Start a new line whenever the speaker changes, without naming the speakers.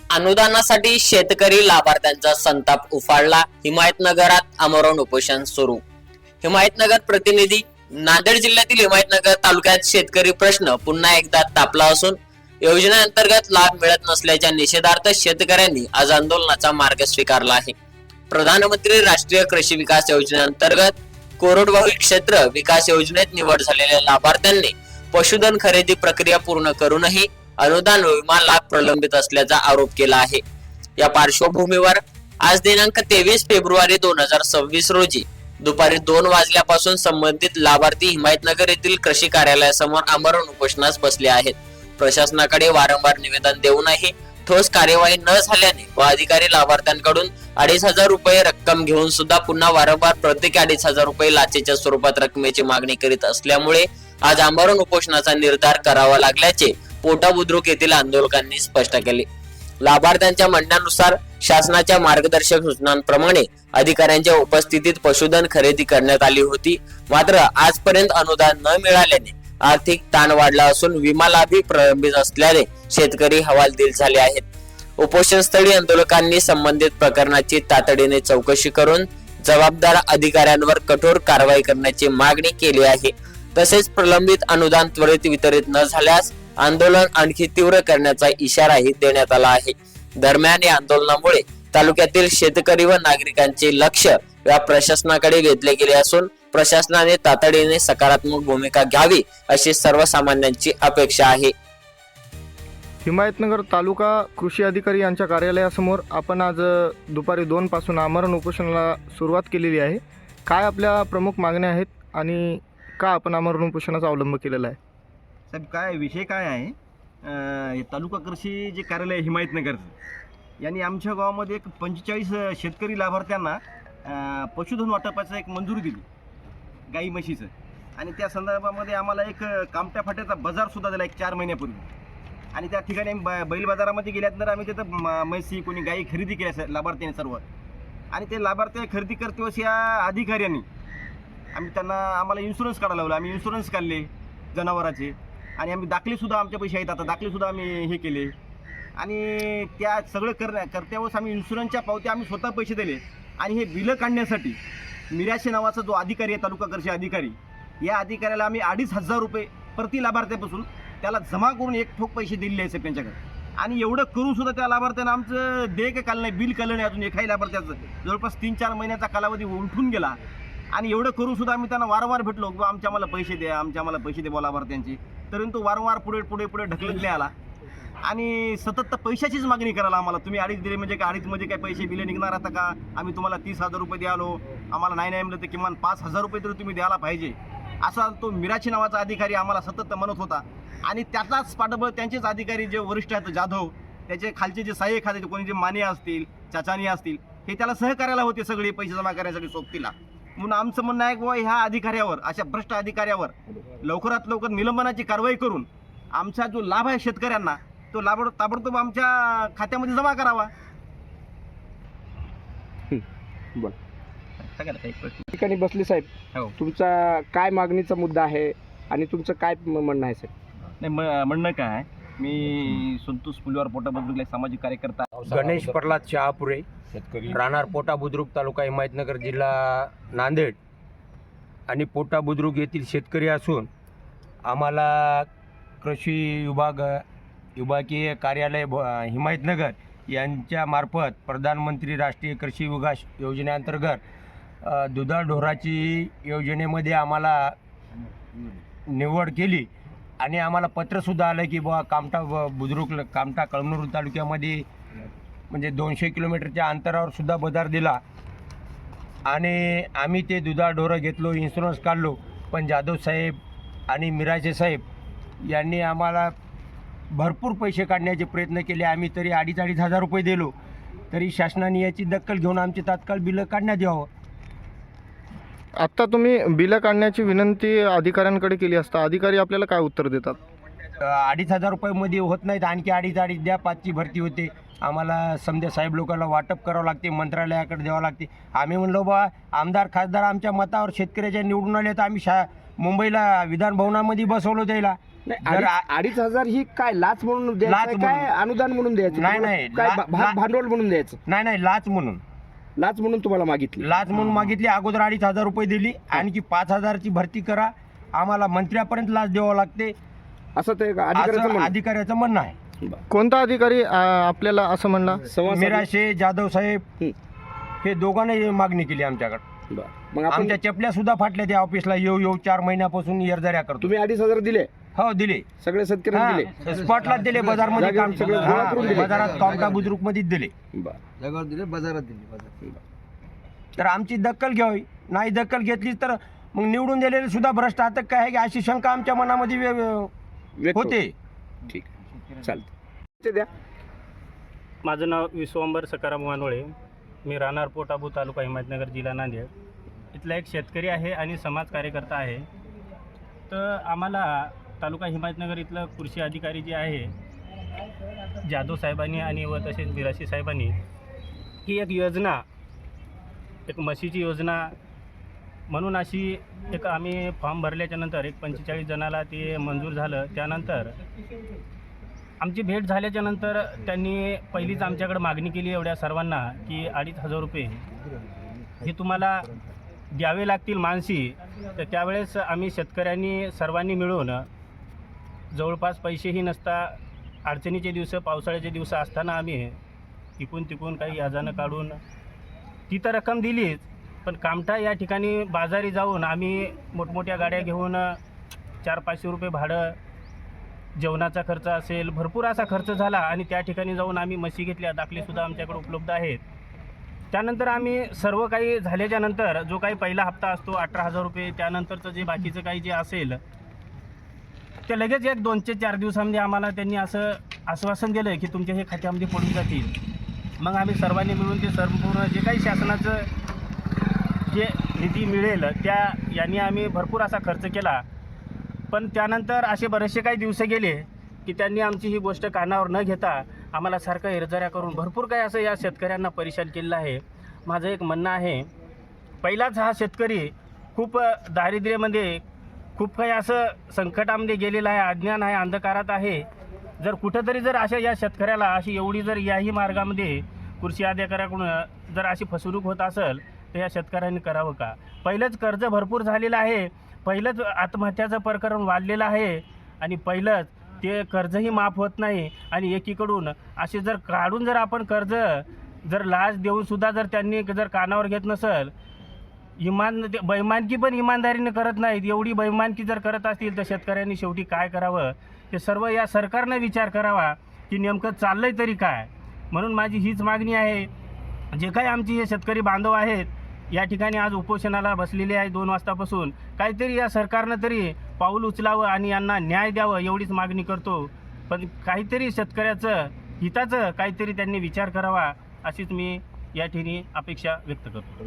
अनुदानासाठी शेतकरी लाभार्थ्यांचा संताप उफाळला. हिमायतनगरात आमरण उपोषण सुरू. हिमायतनगर प्रतिनिधी. नांदेड जिल्ह्यातील हिमायतनगर तालुक्यात शेतकरी प्रश्न पुन्हा एकदा तापला असून योजनेअंतर्गत लाभ मिळत नसल्याच्या निषेधार्थ शेतकऱ्यांनी आज आंदोलनाचा मार्ग स्वीकारला आहे. प्रधानमंत्री राष्ट्रीय कृषी विकास योजनेअंतर्गत कोरडवाहू क्षेत्र विकास योजनेत निवड झालेल्या लाभार्थ्यांनी पशुधन खरेदी प्रक्रिया पूर्ण करूनही अनुदान विमा लाभ प्रलंबित असल्याचा आरोप केला आहे. या पार्श्वभूमीवर आज दिनांक 23 फेब्रुवारी 2026 रोजी दुपारी 2 वाजल्यापासून संबंधित लाभार्थी हिमायतनगर येथील कृषी कार्यालयासमोर आमरण उपोषणास बसले आहेत. प्रशासनाकडे वारंवार निवेदन देऊनही ठोस कार्यवाही न झाल्याने व अधिकारी लाभार्थ्यांकडून 2,500 रुपये रक्कम घेऊन सुद्धा पुन्हा वारंवार प्रत्येक 2,500 रुपये लाचेच्या स्वरूपात रकमेची मागणी करीत असल्यामुळे आज आमरण उपोषणाचा निर्धार करावा लागल्याचे पोटा बुद्रुक येथील आंदोलकांनी स्पष्ट केले. लाभार्थ्यांच्या म्हणण्यानुसार शासनाच्या मार्गदर्शक सूचनांप्रमाणे अधिकाऱ्यांच्या उपस्थितीत पशुधन खरेदी करण्यात आली होती. मात्र आजपर्यंत अनुदान न मिळाल्याने आर्थिक ताण वाढला असून विमा लाभही प्रलंबित असल्याने शेतकरी हवालदिल झाले आहेत. उपोषणस्थळी आंदोलकांनी संबंधित प्रकरणाची तातडीने चौकशी करून जबाबदार अधिकाऱ्यांवर कठोर कारवाई करण्याची मागणी केली आहे. तसेच प्रलंबित अनुदान त्वरित वितरित न झाल्यास आंदोलन आणखी तीव्र करण्याचा इशाराही देण्यात आला आहे. दरम्यान या आंदोलनामुळे तालुक्यातील शेतकरी व नागरिकांचे लक्ष या प्रशासनाकडे वेधले गेले असून प्रशासनाने तातडीने सकारात्मक भूमिका घ्यावी अशी सर्वसामान्यांची अपेक्षा आहे.
हिमायतनगर तालुका कृषी अधिकारी यांच्या कार्यालयासमोर आपण आज दुपारी 2 पासून आमरण उपोषणाला सुरुवात केलेली आहे. काय आपल्या प्रमुख मागण्या आहेत आणि का आपण आमरण उपोषणाचा अवलंब केलेला आहे?
साहेब, काय विषय काय आहे, हे तालुका कृषी जे कार्यालय आहे हिमायतनगरचं, यांनी आमच्या गावामध्ये एक 45 शेतकरी लाभार्थ्यांना पशुधन वाटपाचं एक मंजुरी दिली गाई म्हशीचं. आणि त्या संदर्भामध्ये आम्हाला एक कामट्या फाट्याचा बाजारसुद्धा दिला एक 4 महिन्यापूर्वी. आणि त्या ठिकाणी बैल बाजारामध्ये गेल्यानंतर आम्ही तिथं म्हशी कोणी गाई खरेदी केल्या लाभार्थ्यांनी सर्व. आणि ते लाभार्थी खरेदी करतेवेळेस या अधिकाऱ्यांनी आम्हाला इन्शुरन्स काढायला लावला. आम्ही इन्शुरन्स काढले जनावराचे आणि आम्ही दाखलेसुद्धा आमच्या पैसे आहेत, आता दाखलेसुद्धा आम्ही हे केले. आणि त्या सगळं करत्यावेळेस आम्ही इन्शुरन्सच्या पावत्या आम्ही स्वतः पैसे दिले. आणि हे बिलं काढण्यासाठी मिराशे नावाचा जो अधिकारी आहे तालुका कृषी अधिकारी, या अधिकाऱ्याला आम्ही 2,500 रुपये प्रति लाभार्थ्यापासून त्याला जमा करून एक ठोक पैसे दिलेले आहेत त्यांच्याकडे. आणि एवढं करून सुद्धा त्या लाभार्थ्यानं आमचं देयक काढलं नाही, बिल काढलं नाही अजून एकाही लाभार्थ्याचं. जवळपास 3-4 महिन्याचा कालावधी उलटून गेला. आणि एवढं करून सुद्धा आम्ही त्यांना वारंवार भेटलो की आम्हाला पैसे द्या, आम्हाला पैसे द्या लाभार्थ्यांचे. परंतु वारंवार पुढे ढकलत नाही आला. आणि सतत पैशाचीच मागणी करायला आम्हाला, तुम्ही 2.5 दिले म्हणजे काय, 2.5 मध्ये काय पैसे बिले निघणार आता का, आम्ही तुम्हाला 30,000 रुपये द्यालो, आम्हाला नाही म्हणलं तर किमान 5,000 रुपये तरी तुम्ही द्यायला पाहिजे, असा तो मिराची नावाचा अधिकारी आम्हाला सतत म्हणत होता. आणि त्याचाच पाठबळ त्यांचेच अधिकारी जे वरिष्ठ आहेत जाधव, त्याचे खालचे जे सहाय्यक आहेत कोणी जे माने असतील, चाचानी असतील, हे त्याला सहकार्याला होते सगळे पैसे जमा करण्यासाठी सोबतीला. म्हणून आमचं म्हणणं आहे की बाबा ह्या अधिकाऱ्यावर, अशा भ्रष्ट अधिकाऱ्यावर लवकरात लवकर निलंबनाची कारवाई करून आमचा जो लाभ आहे शेतकऱ्यांना तो लाभ ताबडतोब आमच्या खात्यामध्ये जमा करावा.
ठिकाणी बसले साहेब, तुमचा काय मागणीचा मुद्दा आहे आणि तुमचं काय म्हणणं आहे साहेब?
नाही, म्हणणं काय आहे, मी संतोष पुलवार पोटा बुद्रुक सामाजिक कार्यकर्ता
गणेश प्रल्हाद शहापुरे, राहणार पोटा बुद्रुक, तालुका हिमायतनगर, जिल्हा नांदेड. आणि पोटा बुद्रुक येथील शेतकरी असून आम्हाला कृषी विभागीय कार्यालय हिमायतनगर यांच्यामार्फत प्रधानमंत्री राष्ट्रीय कृषी विकास योजनेअंतर्गत दुधाळ ढोराची योजनेमध्ये आम्हाला निवड केली. आणि आम्हाला पत्रसुद्धा आलं की बुवा कामठा कळमनुर तालुक्यामध्ये म्हणजे 200 किलोमीटरच्या अंतरावर सुद्धा बाजार दिला. आणि आम्ही ते दुधाळ ढोरं घेतलो, इन्शुरन्स काढलो. पण जाधव साहेब आणि मिराजे साहेब यांनी आम्हाला भरपूर पैसे काढण्याचे प्रयत्न केले. आम्ही तरी 2,500 रुपये दिलो, तरी शासनाने याची दखल घेऊन आमचे तात्काळ बिलं काढण्यात यावं.
आत्ता तुम्ही बिलं काढण्याची विनंती अधिकाऱ्यांकडे केली असता, अधिकारी आपल्याला काय उत्तर देतात?
2,500 रुपयामध्ये होत नाहीत, आणखी 2.5 द्या. 5ची भरती होते, आम्हाला समजा साहेब लोकांना वाटप करावं लागते, मंत्रालयाकडे द्यावं लागते. आम्ही म्हणलो बा आमदार खासदार आमच्या मतावर शेतकऱ्याच्या निवडून आले तर आम्ही मुंबईला विधानभवनामध्ये बसवलो त्याला.
नाही,
जर
अडीच हजार ही काय लाच म्हणून
लाच
द्यायचं काय
म्हणून.
अनुदान म्हणून द्यायचं
नाही,
तुम्हाला?
नाही,
काय
ला-
भांडवल म्हणून द्यायचं?
नाही लाच म्हणून
तुम्हाला मागितली.
लाच म्हणून मागितली. अगोदर 2,500 रुपये दिली, आणखी 5,000ची भरती करा, आम्हाला मंत्र्यापर्यंत लाच द्यावं लागते,
असं ते अधिकाऱ्याचं
असं
म्हणणं.
अधिकाऱ्याचं म्हणणं आहे.
कोणता अधिकारी आपल्याला असं म्हणला?
संवाद साधला.
मिराशे जाधव साहेब
हं.
हे दोघांनी मागणी केली आमच्याकडे.
बरं. मग आपण
आमच्या चपल्या सुद्धा फाटल्या त्या ऑफिसला येऊ 4 महिन्यापासून येरझाऱ्या करतो.
तुम्ही 2,500 दिले
हो दिले,
सगळे शेतकऱ्यांना दिले.
स्पॉटला दिले, बाजारमध्ये
जागेवर
काम
सगळं गोळा करून दिले.
बाजारात कॉमटा बुद्रुक मध्ये दिले.
बरं.
तर आमची दखल घ्यावी, नाही दखल घेतली तर मग निवडून दिलेले सुद्धा भ्रष्ट आता काय आहे की अशी शंका आमच्या मनामध्ये
व्यक्त
होते.
ठीक चालतं. ते द्या.
माझं नाव विश्वंभर सकाराम वानोळे. मी राहणार पोटाबू तालुका हिमायतनगर जिल्हा नांदेड. इथला एक शेतकरी आहे आणि समाज कार्यकर्ता आहे. तर आम्हाला तालुका हिमायतनगर इथलं कृषी अधिकारी जे आहे जाधव साहेबांनी आणि व तसेच मिराशी साहेबांनी ही एक योजना, एक म्हशीची योजना म्हणून अशी एक आम्ही फॉर्म भरल्याच्यानंतर एक 45 जणाला ते मंजूर झालं. त्यानंतर आमची भेट झाल्याच्यानंतर त्यांनी पहिलीच आमच्याकडे मागणी केली एवढ्या सर्वांना की 2,500 रुपये हे तुम्हाला द्यावे लागतील मानसी. तर त्यावेळेस आम्ही शेतकऱ्यांनी सर्वांनी मिळून जवळपास पैसेही नसता अडचणीचे दिवस, पावसाळ्याचे दिवस असताना आम्ही इकून तिकून काही याजानं काढून ती तर रक्कम दिलीच, पण कामठा या ठिकाणी बाजारी जाऊन आम्ही मोठमोठ्या गाड्या घेऊन 400-500 रुपये भाडं, जेवणाचा खर्च असेल, भरपूर असा खर्च झाला आणि त्या ठिकाणी जाऊन आम्ही म्हशी घेतल्या. दाखलेसुद्धा आमच्याकडे उपलब्ध आहेत. त्यानंतर आम्ही सर्व काही झाल्याच्यानंतर जो काही पहिला हप्ता असतो 18,000 रुपये, त्यानंतरचं जे बाकीचं काही जे असेल ते लगेच 1-2 ते 4 दिवसामध्ये आम्हाला त्यांनी असं आश्वासन दिलं की तुमच्या हे खात्यामध्ये पडून जातील. मग आम्ही सर्वांनी मिळून ते संपूर्ण जे काही शासनाचं जे निधी मिळेल त्या यांनी आम्ही भरपूर असा खर्च केला. पण त्यानंतर असे बरेचसे काही दिवस गेले की त्यांनी आमची ही गोष्ट कानावर न घेता आम्हाला सारखं हेरझाऱ्या करून भरपूर काही असं या शेतकऱ्यांना परेशान केलेलं आहे. माझं एक म्हणणं आहे, पहिलाच हा शेतकरी खूप दारिद्र्यामध्ये, खूप काही असं संकटामध्ये गेलेला आहे, अज्ञान आहे, अंधकारात आहे. जर कुठंतरी जर अशा या शेतकऱ्याला अशी एवढी जर याही मार्गामध्ये कृषी अधिकाऱ्याकडून जर अशी फसवणूक होत असेल तर या शेतकऱ्यांनी करावं का? पहिलंच कर्ज भरपूर झालेलं आहे, पहिलंच आत्महत्याचं प्रकरण वाढलेलं आहे आणि पहिलंच ते कर्जही माफ होत नाही. आणि एकीकडून असे जर काढून जर आपण कर्ज जर लाच देऊनसुद्धा जर त्यांनी जर कानावर घेत नसेल, बैमानकी पण इमानदारीने करत नाहीत. एवढी बैमानकी जर करत असतील तर शेतकऱ्यांनी शेवटी काय करावं हे सर्व या सरकारनं विचार करावा की नेमकं चाललंय तरी काय. म्हणून माझी हीच मागणी आहे, जे काही आमचे हे शेतकरी बांधव आहेत या ठिकाणी आज उपोषणाला बसलेले आहे 2 वाजतापासून, काहीतरी या सरकारनं तरी पाऊल उचलावं आणि यांना न्याय द्यावं एवढीच मागणी करतो. पण काहीतरी शेतकऱ्याचं हिताचं काहीतरी त्यांनी विचार करावा अशीच मी या ठिकाणी अपेक्षा व्यक्त करतो.